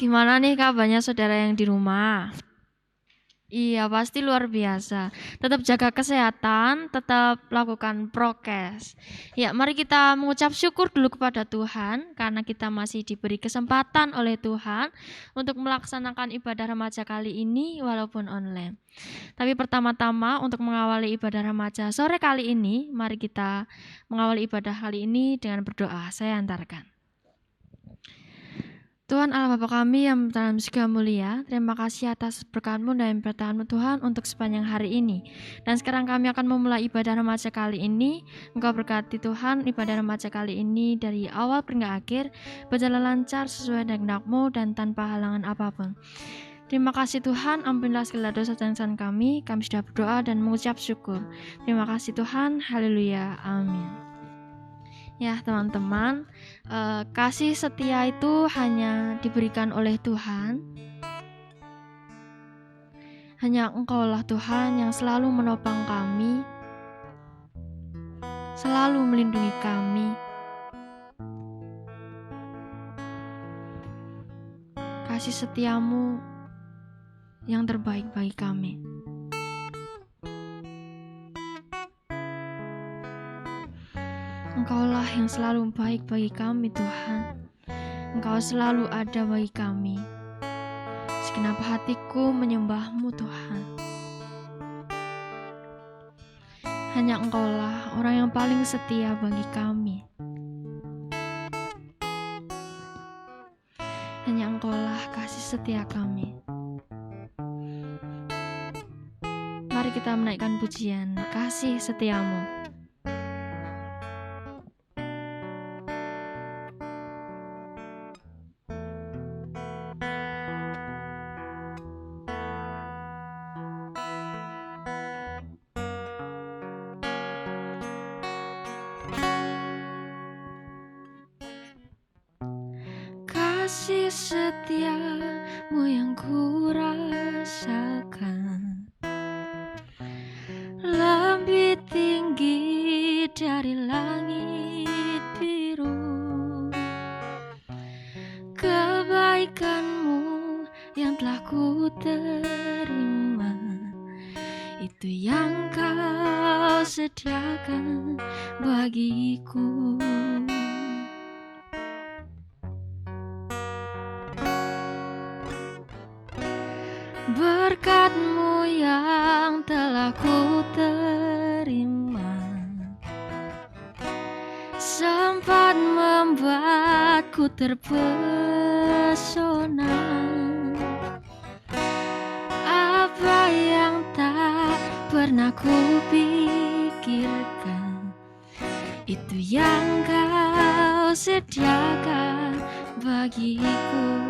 Gimana nih kabarnya saudara yang di rumah? Iya, pasti luar biasa. Tetap jaga kesehatan, tetap lakukan prokes. Ya, mari kita mengucap syukur dulu kepada Tuhan karena kita masih diberi kesempatan oleh Tuhan untuk melaksanakan ibadah remaja kali ini walaupun online. Tapi pertama-tama untuk mengawali ibadah remaja sore kali ini, mari kita mengawali ibadah kali ini dengan berdoa. Saya antarkan. Tuhan Allah Bapa kami yang dalam segala mulia, terima kasih atas berkat-Mu dan pertolongan-Mu Tuhan untuk sepanjang hari ini. Dan sekarang kami akan memulai ibadah remaja kali ini. Engkau berkati Tuhan ibadah remaja kali ini dari awal hingga akhir, berjalan lancar sesuai dengan kehendak-Mu dan tanpa halangan apapun. Terima kasih Tuhan, ampunilah segala dosa dan kesalahan kami sudah berdoa dan mengucap syukur. Terima kasih Tuhan, haleluya, amin. Ya teman-teman, kasih setia itu hanya diberikan oleh Tuhan. Hanya Engkaulah Tuhan yang selalu menopang kami, selalu melindungi kami. Kasih setiamu yang terbaik bagi kami. Engkaulah yang selalu baik bagi kami Tuhan. Engkau selalu ada bagi kami. Segenap hatiku menyembah-Mu Tuhan. Hanya Engkaulah orang yang paling setia bagi kami. Hanya Engkaulah kasih setia kami. Mari kita menaikkan pujian kasih setiamu. Kasih setiamu yang ku rasakan lebih tinggi dari langit biru. Kebaikan-Mu yang telah ku terima, itu yang Kau sediakan bagiku. Berkat-Mu yang telah ku terima sempat membuatku terpesona. Apa yang tak pernah ku pikirkan, itu yang Kau sediakan bagiku.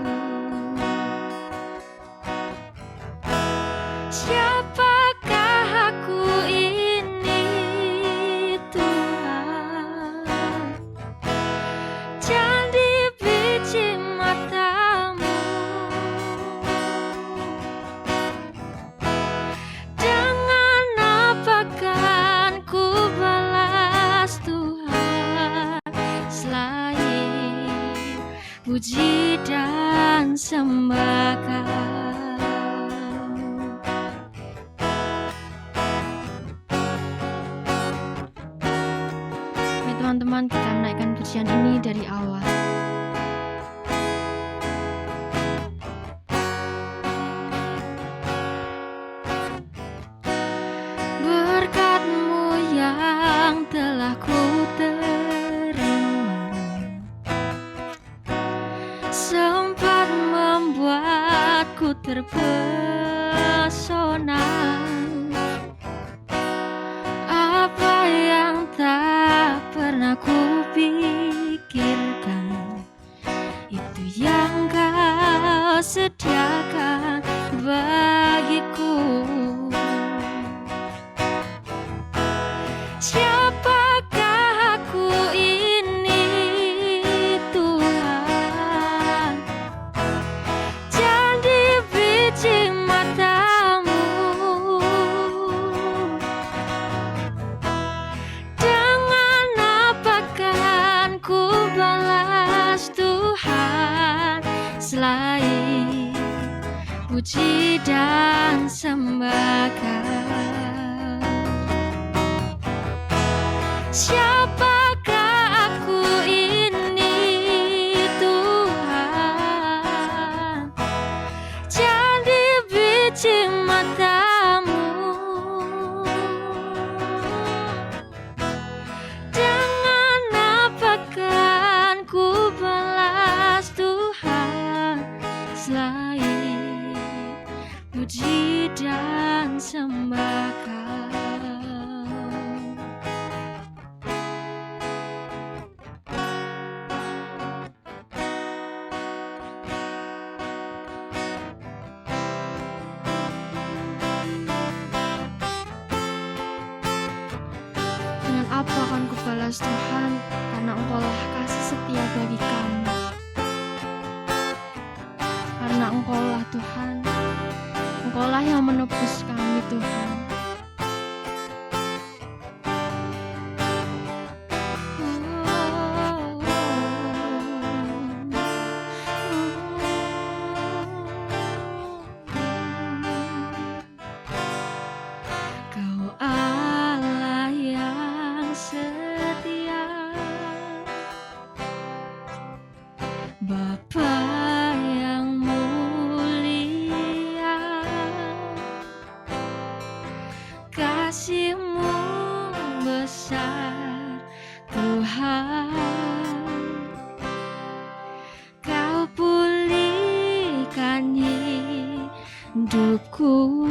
Siapakah aku ini Tuhan? Jadi biji mata-Mu. Dengan apa kan ku balas Tuhan selain puji dan sembah Kau. Teman-teman, kita menaikkan pujian ini dari awal. Berkat-Mu yang telah ku terima sempat membuatku terpesona. Apa yang tak pernah ku pikirkan, itu yang Kau sediakan bagiku. Siapakah aku ini Tuhan? Jadi biji mata-Mu. Dengan apa kan ku balas Tuhan selain puji dan sembah Kau. Siapakah aku ini Tuhan, jadi biji matamu, dengan apa kan ku balas Tuhan selain puji dan sembah Kau. Dengan apa akan kubalas Tuhan, karena Engkaulah kasih setia bagi kami. Karena Engkaulah Tuhan, Engkaulah yang menebus kami Tuhan. Kau Allah yang setia, Bapa yang mulia, kasih-Mu besar Tuhan. Kau pulihkan hidupku,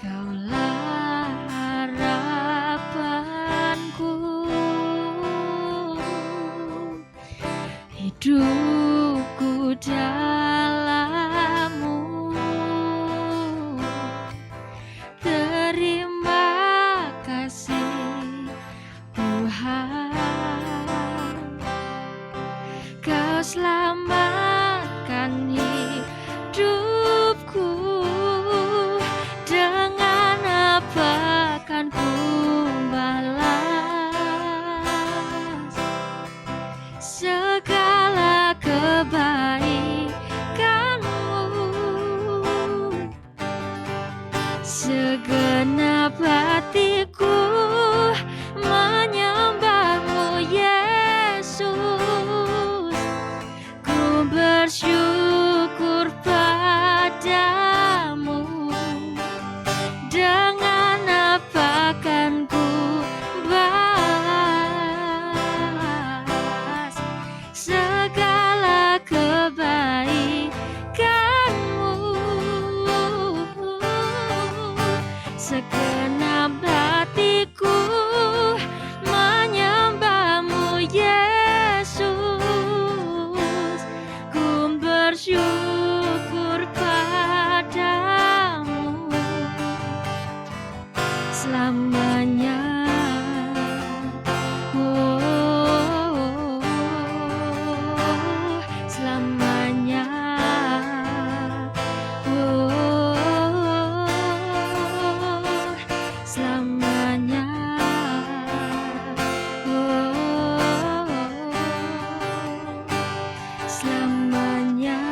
Kaulah harapanku. Hidupku dalam-Mu, terima kasih Tuhan. Kau selamatkan hidupku, dengan apa kan ku balas segala kebaikan-Mu. Segenap hatiku menyembah-Mu Yesus, ku bersyukur padamu. Dengan apa kan ku balas segala kebaikan-Mu. Segenap hatiku menyembah-Mu Yesus, ku bersyukur padamu selamanya. Oh, selamanya. Oh, selamanya. Oh, selamanya.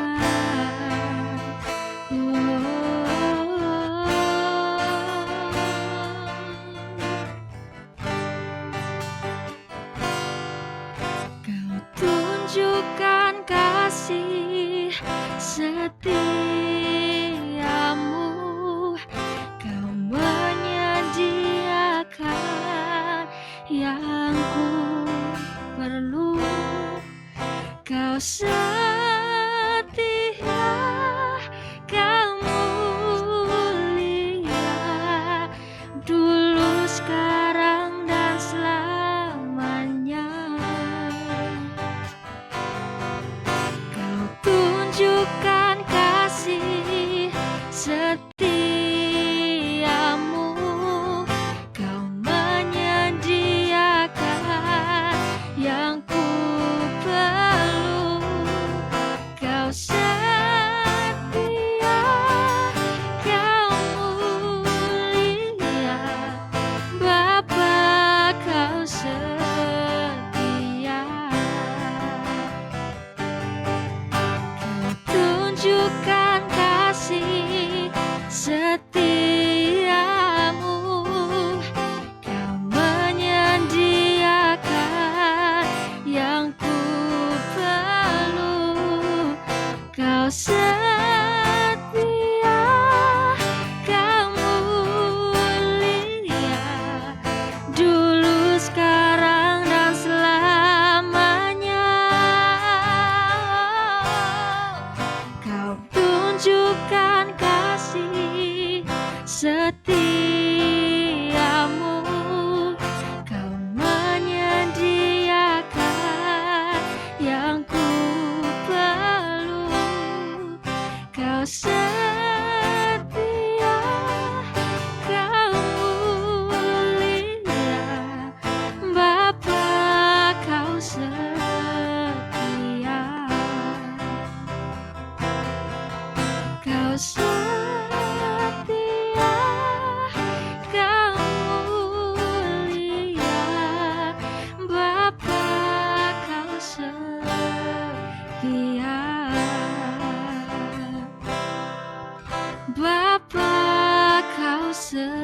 Kau tunjukkan kasih setiamu, Kau menyediakan yang ku perlu. Kau setia, Kau mulia, dulu, sekarang, dan selamanya. Kau tunjukkan kasih setiamu, Kau menyediakan yang ku perlu. Kau setia, Kau mulia, dulu, sekarang, dan selamanya. Kau tunjukkan kasih setiamu, Kau menyediakan yang ku perlu. Kau setia, Kau mulia, Bapa, Kau setia. Kau setia, Kau mulia, Bapa, Kau setia. Bapa, Kau setia.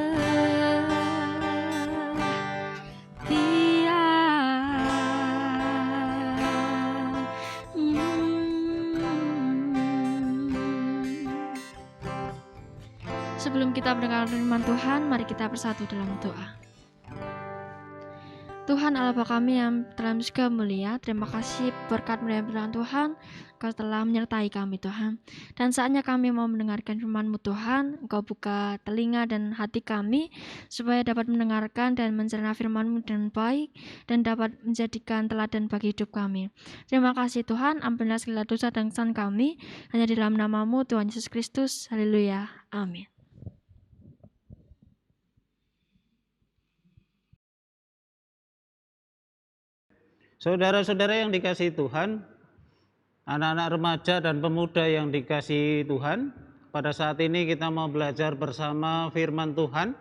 Sebelum kita mendengar firman Tuhan, mari kita bersatu dalam doa. Tuhan Allah Bapa kami yang dalam segala mulia, terima kasih berkat firman Tuhan, Kau telah menyertai kami Tuhan. Dan saatnya kami mau mendengarkan firman-Mu Tuhan, Engkau buka telinga dan hati kami, supaya dapat mendengarkan dan mencerna firman-Mu dengan baik, dan dapat menjadikan teladan bagi hidup kami. Terima kasih Tuhan, ampunilah segala dosa dan kesalahan kami, hanya di dalam nama-Mu Tuhan Yesus Kristus. Haleluya. Amin. Saudara-saudara yang dikasihi Tuhan, anak-anak remaja dan pemuda yang dikasihi Tuhan, pada saat ini kita mau belajar bersama firman Tuhan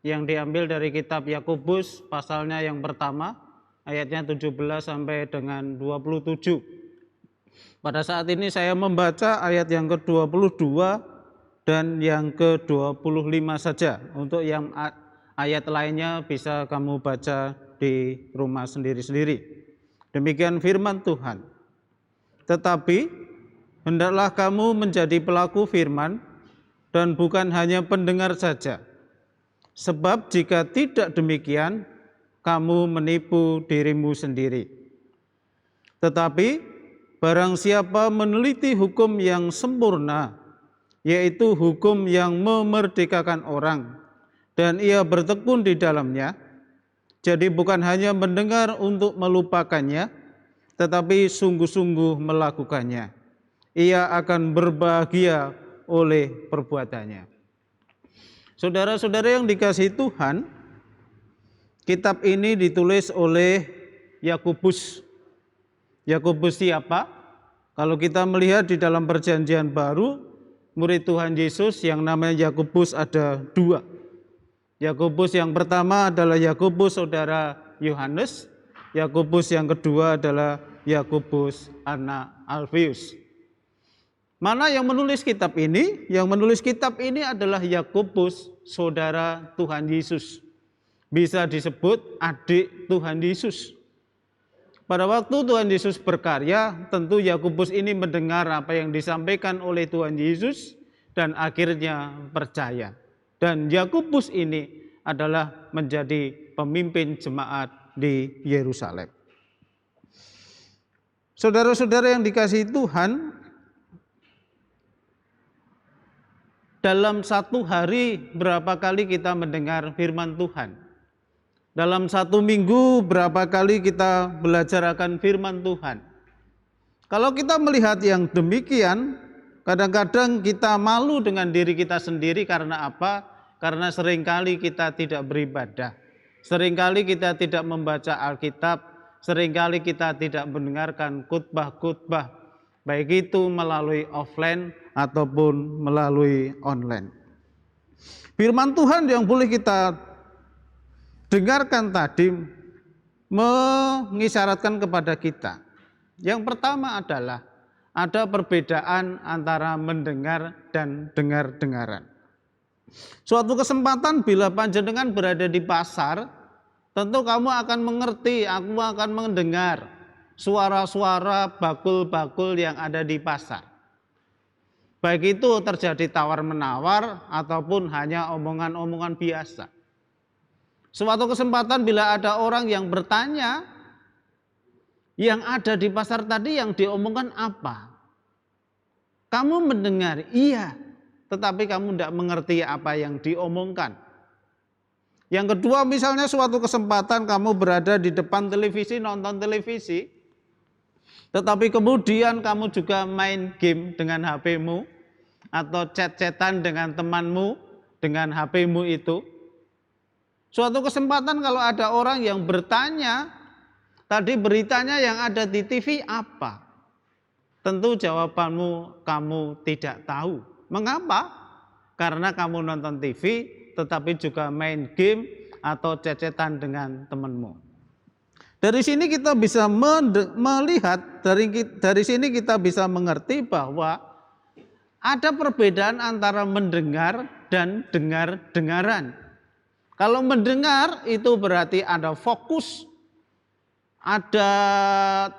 yang diambil dari kitab Yakobus pasalnya yang pertama, ayatnya 17 sampai dengan 27. Pada saat ini saya membaca ayat yang ke-22 dan yang ke-25 saja. Untuk yang ayat lainnya bisa kamu baca di rumah sendiri-sendiri. Demikian firman Tuhan. Tetapi hendaklah kamu menjadi pelaku firman dan bukan hanya pendengar saja. Sebab jika tidak demikian, kamu menipu dirimu sendiri. Tetapi barang siapa meneliti hukum yang sempurna, yaitu hukum yang memerdekakan orang, dan ia bertekun di dalamnya, jadi bukan hanya mendengar untuk melupakannya, tetapi sungguh-sungguh melakukannya, ia akan berbahagia oleh perbuatannya. Saudara-saudara yang dikasihi Tuhan, kitab ini ditulis oleh Yakobus. Yakobus siapa? Kalau kita melihat di dalam Perjanjian Baru, murid Tuhan Yesus yang namanya Yakobus ada dua. Yakobus yang pertama adalah Yakobus saudara Yohanes, Yakobus yang kedua adalah Yakobus anak Alfeus. Mana yang menulis kitab ini? Yang menulis kitab ini adalah Yakobus saudara Tuhan Yesus. Bisa disebut adik Tuhan Yesus. Pada waktu Tuhan Yesus berkarya, tentu Yakobus ini mendengar apa yang disampaikan oleh Tuhan Yesus dan akhirnya percaya. Dan Yakobus ini adalah menjadi pemimpin jemaat di Yerusalem. Saudara-saudara yang dikasihi Tuhan, dalam satu hari berapa kali kita mendengar firman Tuhan? Dalam satu minggu berapa kali kita belajar akan firman Tuhan? Kalau kita melihat yang demikian, kadang-kadang kita malu dengan diri kita sendiri karena apa? Karena seringkali kita tidak beribadah, seringkali kita tidak membaca Alkitab, seringkali kita tidak mendengarkan khotbah-khotbah, baik itu melalui offline ataupun melalui online. Firman Tuhan yang boleh kita dengarkan tadi mengisyaratkan kepada kita. Yang pertama adalah ada perbedaan antara mendengar dan dengar-dengaran. Suatu kesempatan bila panjenengan berada di pasar, tentu kamu akan mengerti, aku akan mendengar suara-suara bakul-bakul yang ada di pasar. Baik itu terjadi tawar-menawar ataupun hanya omongan-omongan biasa. Suatu kesempatan bila ada orang yang bertanya, yang ada di pasar tadi yang diomongkan apa? Kamu mendengar, iya, tetapi kamu tidak mengerti apa yang diomongkan. Yang kedua, misalnya suatu kesempatan kamu berada di depan televisi, nonton televisi, tetapi kemudian kamu juga main game dengan HP-mu, atau chat-chatan dengan temanmu dengan HP-mu itu. Suatu kesempatan kalau ada orang yang bertanya, tadi beritanya yang ada di TV apa? Tentu jawabanmu kamu tidak tahu. Mengapa? Karena kamu nonton TV tetapi juga main game atau chat-chatan dengan temanmu. Dari sini kita bisa melihat, dari sini kita bisa mengerti bahwa ada perbedaan antara mendengar dan dengar-dengaran. Kalau mendengar itu berarti ada fokus, ada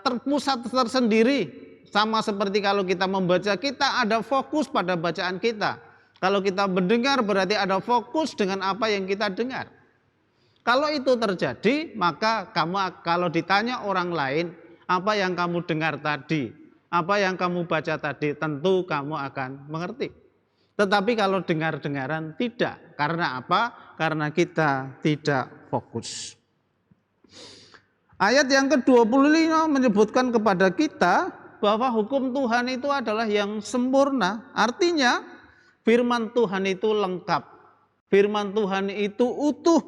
terpusat tersendiri. Sama seperti kalau kita membaca, kita ada fokus pada bacaan kita. Kalau kita mendengar berarti ada fokus dengan apa yang kita dengar. Kalau itu terjadi, maka kamu kalau ditanya orang lain, apa yang kamu dengar tadi? Apa yang kamu baca tadi, tentu kamu akan mengerti. Tetapi kalau dengar-dengaran tidak. Karena apa? Karena kita tidak fokus. Ayat yang ke-25 menyebutkan kepada kita bahwa hukum Tuhan itu adalah yang sempurna. Artinya firman Tuhan itu lengkap. Firman Tuhan itu utuh.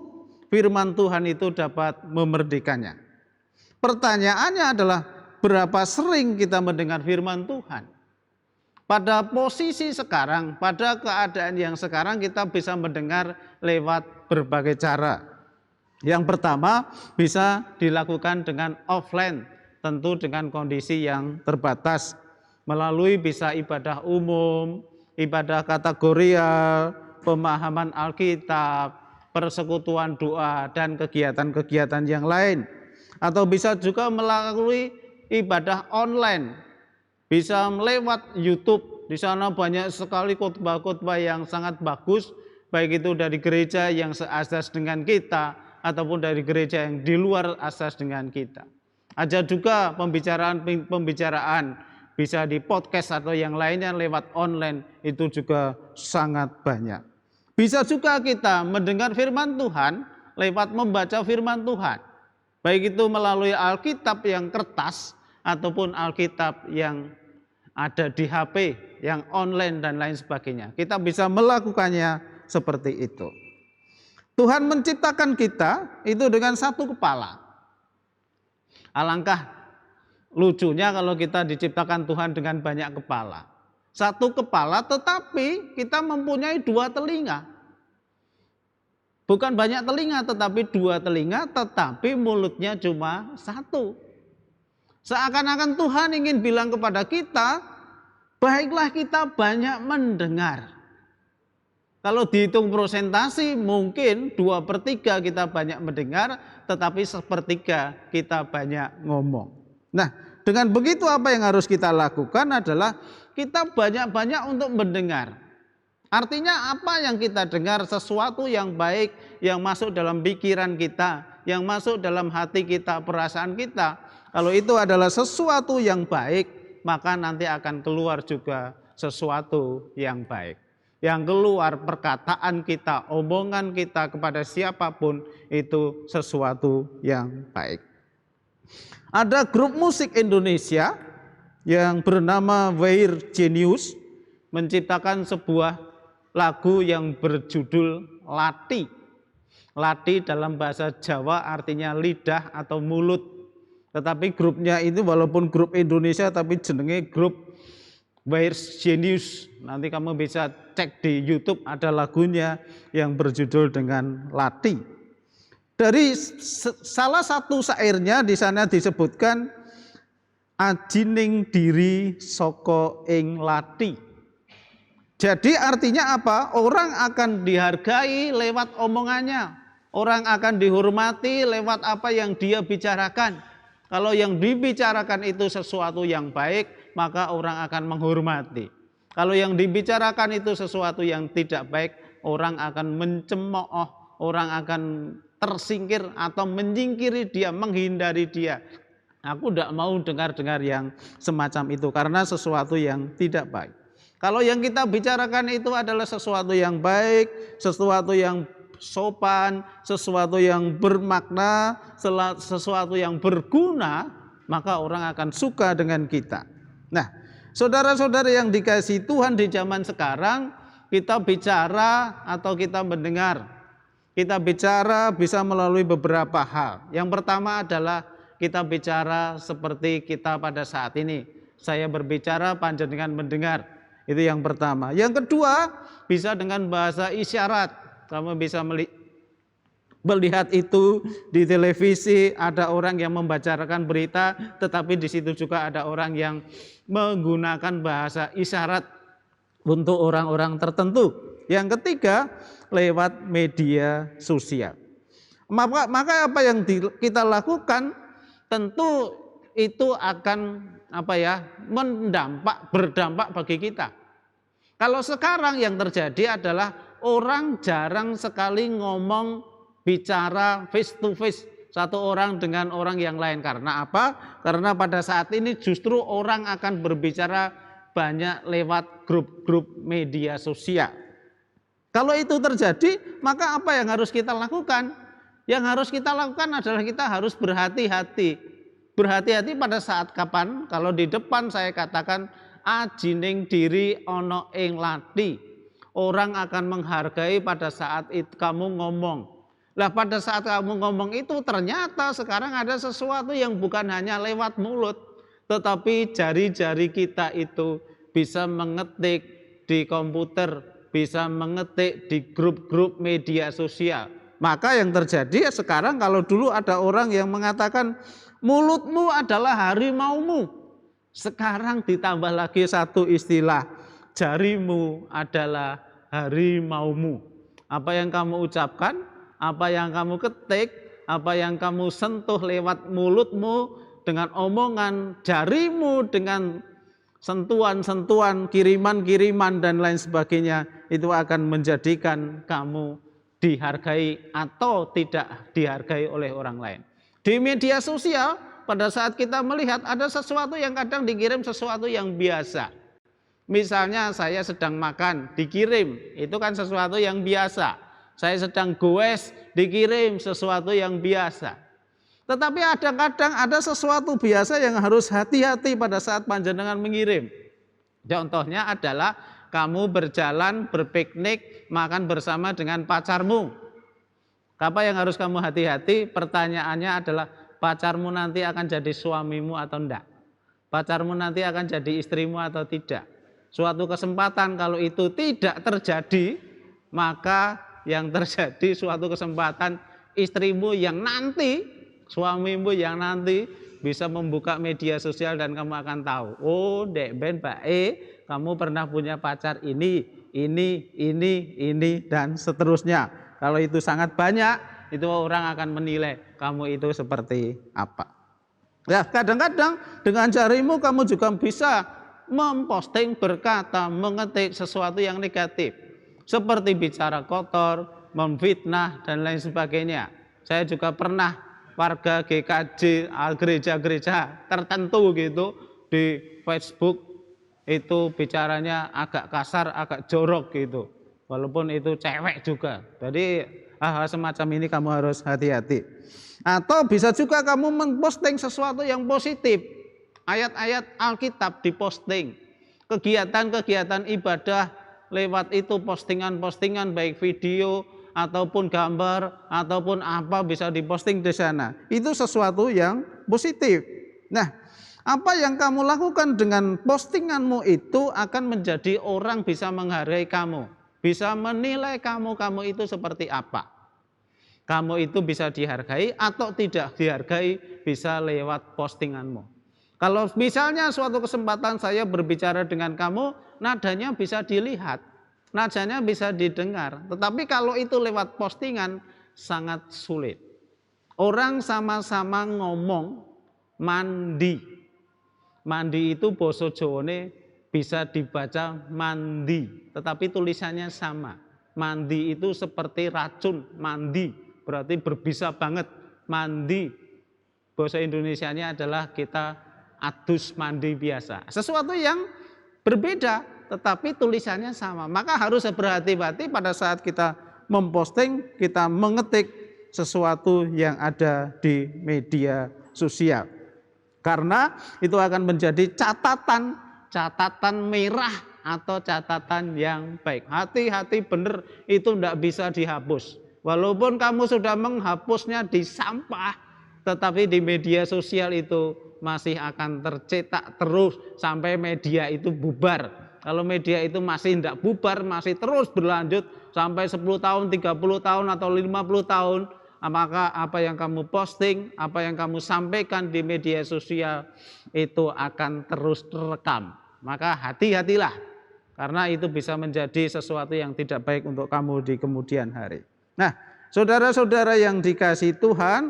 Firman Tuhan itu dapat memerdekanya. Pertanyaannya adalah, berapa sering kita mendengar firman Tuhan? Pada posisi sekarang, pada keadaan yang sekarang kita bisa mendengar lewat berbagai cara. Yang pertama bisa dilakukan dengan offline, tentu dengan kondisi yang terbatas. Melalui bisa ibadah umum, ibadah kategorial, pemahaman Alkitab, persekutuan doa, dan kegiatan-kegiatan yang lain. Atau bisa juga melalui ibadah online, bisa lewat YouTube. Di sana banyak sekali khotbah-khotbah yang sangat bagus, baik itu dari gereja yang seasas dengan kita ataupun dari gereja yang di luar asas dengan kita. Ada juga pembicaraan bisa di podcast atau yang lainnya lewat online, itu juga sangat banyak. Bisa juga kita mendengar firman Tuhan lewat membaca firman Tuhan, baik itu melalui Alkitab yang kertas ataupun Alkitab yang ada di HP, yang online dan lain sebagainya. Kita bisa melakukannya seperti itu. Tuhan menciptakan kita itu dengan satu kepala. Alangkah lucunya kalau kita diciptakan Tuhan dengan banyak kepala. Satu kepala tetapi kita mempunyai dua telinga. Bukan banyak telinga tetapi dua telinga, tetapi mulutnya cuma satu. Seakan-akan Tuhan ingin bilang kepada kita, baiklah kita banyak mendengar. Kalau dihitung prosentasi mungkin 2/3 kita banyak mendengar, tetapi 1/3 kita banyak ngomong. Nah, dengan begitu apa yang harus kita lakukan adalah kita banyak-banyak untuk mendengar. Artinya apa yang kita dengar, sesuatu yang baik yang masuk dalam pikiran kita, yang masuk dalam hati kita, perasaan kita. Kalau itu adalah sesuatu yang baik, maka nanti akan keluar juga sesuatu yang baik. Yang keluar perkataan kita, omongan kita kepada siapapun itu sesuatu yang baik. Ada grup musik Indonesia yang bernama Weir Genius menciptakan sebuah lagu yang berjudul Lati. Lati dalam bahasa Jawa artinya lidah atau mulut. Tetapi grupnya itu walaupun grup Indonesia tapi jenenge grup Weir Genius. Nanti kamu bisa cek di YouTube, ada lagunya yang berjudul dengan Lati. Dari salah satu syairnya di sana disebutkan ajining diri saka ing lati. Jadi artinya apa? Orang akan dihargai lewat omongannya. Orang akan dihormati lewat apa yang dia bicarakan. Kalau yang dibicarakan itu sesuatu yang baik, maka orang akan menghormati. Kalau yang dibicarakan itu sesuatu yang tidak baik, orang akan mencemooh, orang akan tersingkir atau menyingkiri dia, menghindari dia. Aku tidak mau dengar-dengar yang semacam itu karena sesuatu yang tidak baik. Kalau yang kita bicarakan itu adalah sesuatu yang baik, sesuatu yang sopan, sesuatu yang bermakna, sesuatu yang berguna, maka orang akan suka dengan kita. Nah, saudara-saudara yang dikasihi Tuhan, di zaman sekarang kita bicara atau kita mendengar, kita bicara bisa melalui beberapa hal. Yang pertama adalah kita bicara seperti kita pada saat ini. Saya berbicara, panjenengan mendengar. Itu yang pertama. Yang kedua, bisa dengan bahasa isyarat. Kamu bisa melihat itu di televisi, ada orang yang membacakan berita, tetapi di situ juga ada orang yang menggunakan bahasa isyarat untuk orang-orang tertentu. Yang ketiga, lewat media sosial. Maka apa yang kita lakukan tentu itu akan berdampak bagi kita. Kalau sekarang yang terjadi adalah orang jarang sekali ngomong, bicara face to face satu orang dengan orang yang lain. Karena apa? Karena pada saat ini justru orang akan berbicara banyak lewat grup-grup media sosial. Kalau itu terjadi, maka apa yang harus kita lakukan? Yang harus kita lakukan adalah kita harus berhati-hati. Berhati-hati pada saat kapan? Kalau di depan saya katakan ajining diri ono ing lati. Orang akan menghargai pada saat itu kamu ngomong. Lah pada saat kamu ngomong itu ternyata sekarang ada sesuatu yang bukan hanya lewat mulut, tetapi jari-jari kita itu bisa mengetik di komputer, bisa mengetik di grup-grup media sosial. Maka yang terjadi sekarang, kalau dulu ada orang yang mengatakan mulutmu adalah harimaumu, sekarang ditambah lagi satu istilah, jarimu adalah harimaumu. Apa yang kamu ucapkan, apa yang kamu ketik, apa yang kamu sentuh lewat mulutmu dengan omongan, jarimu dengan sentuhan-sentuhan, kiriman-kiriman dan lain sebagainya, itu akan menjadikan kamu dihargai atau tidak dihargai oleh orang lain. Di media sosial, pada saat kita melihat ada sesuatu yang kadang dikirim sesuatu yang biasa. Misalnya saya sedang makan, dikirim, itu kan sesuatu yang biasa. Saya sedang goes, dikirim sesuatu yang biasa. Tetapi kadang-kadang ada sesuatu biasa yang harus hati-hati pada saat panjenengan mengirim. Contohnya adalah kamu berjalan, berpiknik, makan bersama dengan pacarmu. Apa yang harus kamu hati-hati? Pertanyaannya adalah, pacarmu nanti akan jadi suamimu atau enggak? Pacarmu nanti akan jadi istrimu atau tidak? Suatu kesempatan kalau itu tidak terjadi, maka yang terjadi suatu kesempatan istrimu yang nanti, suamimu yang nanti bisa membuka media sosial dan kamu akan tahu, oh dek ben Mbak kamu pernah punya pacar ini dan seterusnya. Kalau itu sangat banyak, itu orang akan menilai kamu itu seperti apa. Ya, kadang-kadang dengan jarimu kamu juga bisa memposting, berkata, mengetik sesuatu yang negatif, seperti bicara kotor, memfitnah dan lain sebagainya. Saya juga pernah warga GKJ, gereja-gereja tertentu gitu di Facebook itu bicaranya agak kasar, agak jorok gitu. Walaupun itu cewek juga. Jadi hal semacam ini kamu harus hati-hati. Atau bisa juga kamu memposting sesuatu yang positif. Ayat-ayat Alkitab diposting. Kegiatan-kegiatan ibadah lewat itu postingan-postingan baik video ataupun gambar ataupun apa bisa diposting di sana. Itu sesuatu yang positif. Nah, apa yang kamu lakukan dengan postinganmu itu akan menjadi orang bisa menghargai kamu, bisa menilai kamu itu seperti apa. Kamu itu bisa dihargai atau tidak dihargai bisa lewat postinganmu. Kalau misalnya suatu kesempatan saya berbicara dengan kamu, nadanya bisa dilihat, nadanya bisa didengar. Tetapi kalau itu lewat postingan sangat sulit. Orang sama-sama ngomong mandi. Mandi itu basa Jawane bisa dibaca mandi, tetapi tulisannya sama. Mandi itu seperti racun, mandi berarti berbisa banget. Mandi bahasa Indonesianya adalah kita adus mandi biasa. Sesuatu yang berbeda tetapi tulisannya sama. Maka harus berhati-hati pada saat kita memposting, kita mengetik sesuatu yang ada di media sosial. Karena itu akan menjadi catatan merah atau catatan yang baik. Hati-hati benar, itu tidak bisa dihapus. Walaupun kamu sudah menghapusnya di sampah, tetapi di media sosial itu masih akan tercetak terus sampai media itu bubar. Kalau media itu masih tidak bubar, masih terus berlanjut sampai 10 tahun, 30 tahun atau 50 tahun, maka apa yang kamu posting, apa yang kamu sampaikan di media sosial itu akan terus terekam. Maka hati-hatilah, karena itu bisa menjadi sesuatu yang tidak baik untuk kamu di kemudian hari. Nah, saudara-saudara yang dikasihi Tuhan,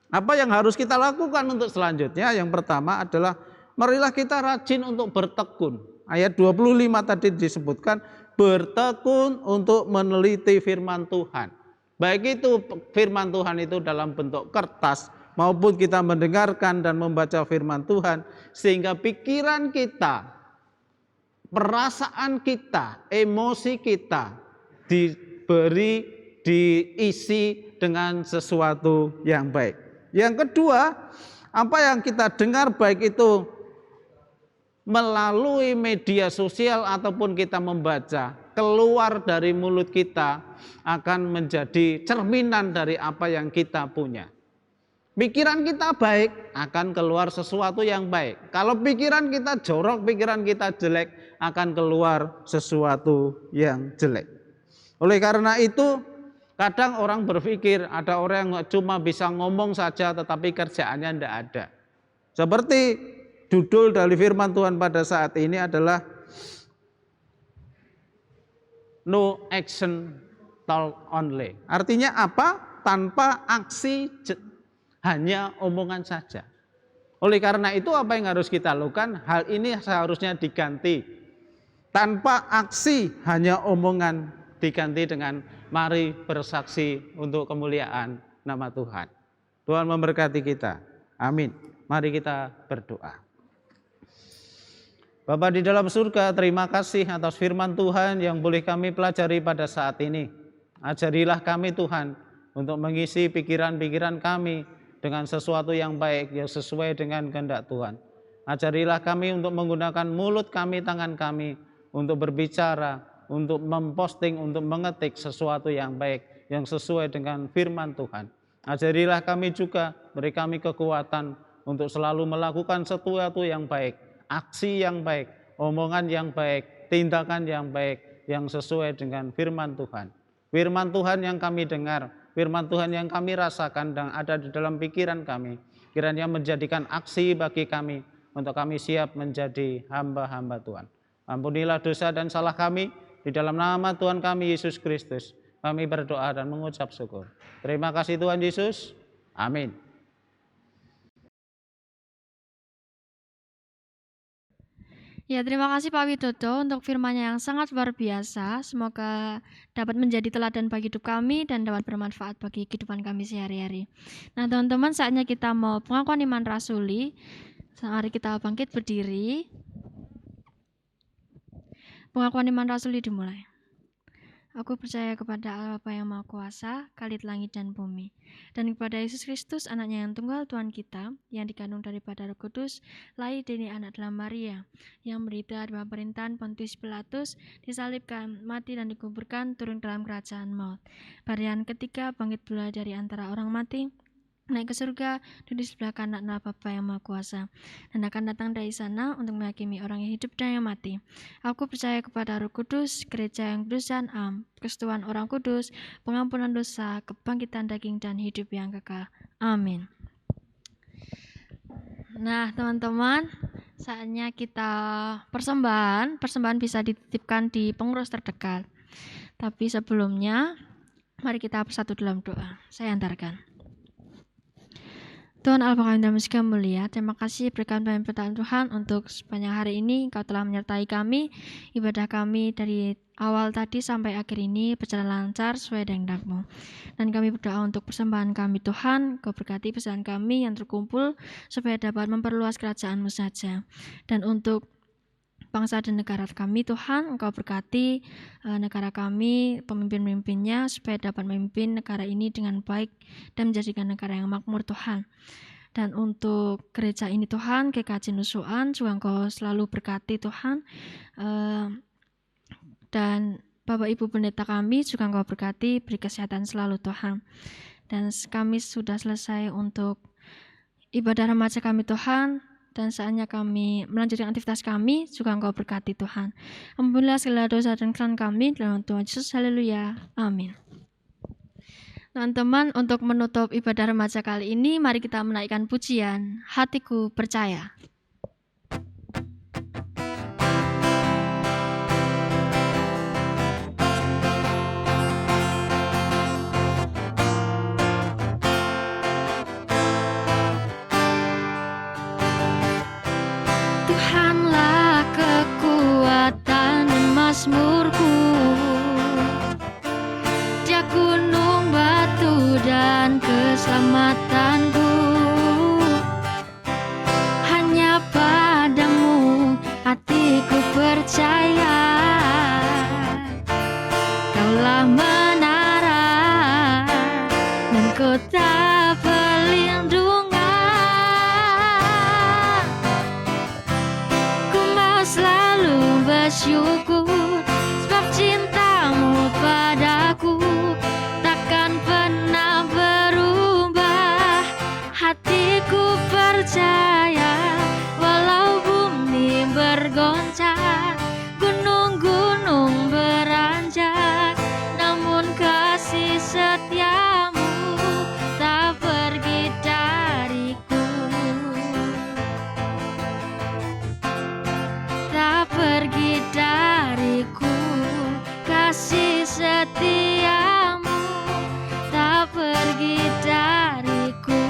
apa yang harus kita lakukan untuk selanjutnya? Yang pertama adalah marilah kita rajin untuk bertekun. Ayat 25 tadi disebutkan, bertekun untuk meneliti firman Tuhan. Baik itu firman Tuhan itu dalam bentuk kertas, maupun kita mendengarkan dan membaca firman Tuhan, sehingga pikiran kita, perasaan kita, emosi kita diisi dengan sesuatu yang baik. Yang kedua, apa yang kita dengar baik itu melalui media sosial ataupun kita membaca, keluar dari mulut kita akan menjadi cerminan dari apa yang kita punya. Pikiran kita baik, akan keluar sesuatu yang baik. Kalau pikiran kita jorok, pikiran kita jelek, akan keluar sesuatu yang jelek. Oleh karena itu, kadang orang berpikir ada orang yang cuma bisa ngomong saja tetapi kerjaannya tidak ada. Seperti judul dari firman Tuhan pada saat ini adalah no action talk only. Artinya apa? Tanpa aksi, hanya omongan saja. Oleh karena itu apa yang harus kita lakukan? Hal ini seharusnya diganti. Tanpa aksi, hanya omongan, diganti dengan mari bersaksi untuk kemuliaan nama Tuhan. Tuhan memberkati kita. Amin. Mari kita berdoa. Bapa di dalam surga, terima kasih atas firman Tuhan yang boleh kami pelajari pada saat ini. Ajarilah kami Tuhan untuk mengisi pikiran-pikiran kami dengan sesuatu yang baik, yang sesuai dengan kehendak Tuhan. Ajarilah kami untuk menggunakan mulut kami, tangan kami, untuk berbicara, untuk memposting, untuk mengetik sesuatu yang baik, yang sesuai dengan firman Tuhan. Ajarilah kami juga, beri kami kekuatan untuk selalu melakukan sesuatu yang baik, aksi yang baik, omongan yang baik, tindakan yang baik, yang sesuai dengan firman Tuhan. Firman Tuhan yang kami dengar, firman Tuhan yang kami rasakan dan ada di dalam pikiran kami, kiranya menjadikan aksi bagi kami untuk kami siap menjadi hamba-hamba Tuhan. Ampunilah dosa dan salah kami, di dalam nama Tuhan kami Yesus Kristus kami berdoa dan mengucap syukur. Terima kasih Tuhan Yesus. Amin. Ya, terima kasih Pak Widodo untuk firman-Nya yang sangat luar biasa. Semoga dapat menjadi teladan bagi hidup kami dan dapat bermanfaat bagi kehidupan kami sehari-hari. Nah, teman-teman, saatnya kita mau pengakuan iman rasuli. Mari kita bangkit berdiri. Pengakuan iman rasuli dimulai. Aku percaya kepada Allah Bapa yang Maha Kuasa, Khalid langit dan bumi, dan kepada Yesus Kristus, anaknya yang tunggal Tuhan kita, yang dikandung daripada Roh Kudus, lahir dari anak dalam Maria, yang menderita di bawah pemerintahan Pontius Pilatus, disalibkan, mati dan dikuburkan, turun dalam kerajaan maut. Pada hari ketiga bangkit pula dari antara orang mati, naik ke surga, duduk di sebelah kanan Allah Bapa yang Maha Kuasa, dan akan datang dari sana untuk menghakimi orang yang hidup dan yang mati. Aku percaya kepada Roh Kudus, gereja yang kudus dan am, persekutuan orang kudus, pengampunan dosa, kebangkitan daging dan hidup yang kekal. Amin. Nah, teman-teman, saatnya kita persembahan. Persembahan bisa dititipkan di pengurus terdekat. Tapi sebelumnya, mari kita bersatu dalam doa. Saya antarkan. Tuhan Allah kami dalam segala mulia, terima kasih berkat dan pertolongan Tuhan untuk sepanjang hari ini Engkau telah menyertai kami. Ibadah kami dari awal tadi sampai akhir ini berjalan lancar sesuai dengan kehendak-Mu. Dan kami berdoa untuk persembahan kami Tuhan, Kau berkati persembahan kami yang terkumpul supaya dapat memperluas kerajaan-Mu saja. Dan untuk bangsa dan negara kami Tuhan, Engkau berkati negara kami, pemimpin-pemimpinnya supaya dapat memimpin negara ini dengan baik dan menjadikan negara yang makmur Tuhan. Dan untuk gereja ini Tuhan, GKJ Nusuan juga Engkau selalu berkati Tuhan. Dan Bapak Ibu Pendeta kami juga Engkau berkati, beri kesehatan selalu Tuhan. Dan kami sudah selesai untuk ibadah remaja kami Tuhan. Dan saatnya kami melanjutkan aktivitas kami, juga Engkau berkati Tuhan. Ampunilah segala dosa dan kesalahan kami dalam Tuhan Yesus. Haleluya. Amin. Teman-teman, untuk menutup ibadah remaja kali ini, mari kita menaikkan pujian Hatiku Percaya. Tuhanlah kekuatan dan mazmurku, Dia gunung batu dan keselamatanku. Hanya padamu hatiku percaya, Kaulah menara dan kota perlindungan. Selalu bersyukur sebab cintamu padaku takkan pernah berubah. Hatiku percaya walau bumi bergoncang, gunung-gunung beranjak, namun kasih setiamu tak pergi dariku. Tak pergi dariku, kasih setiamu tak pergi dariku.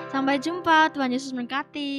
Sampai jumpa, Tuhan Yesus memberkati.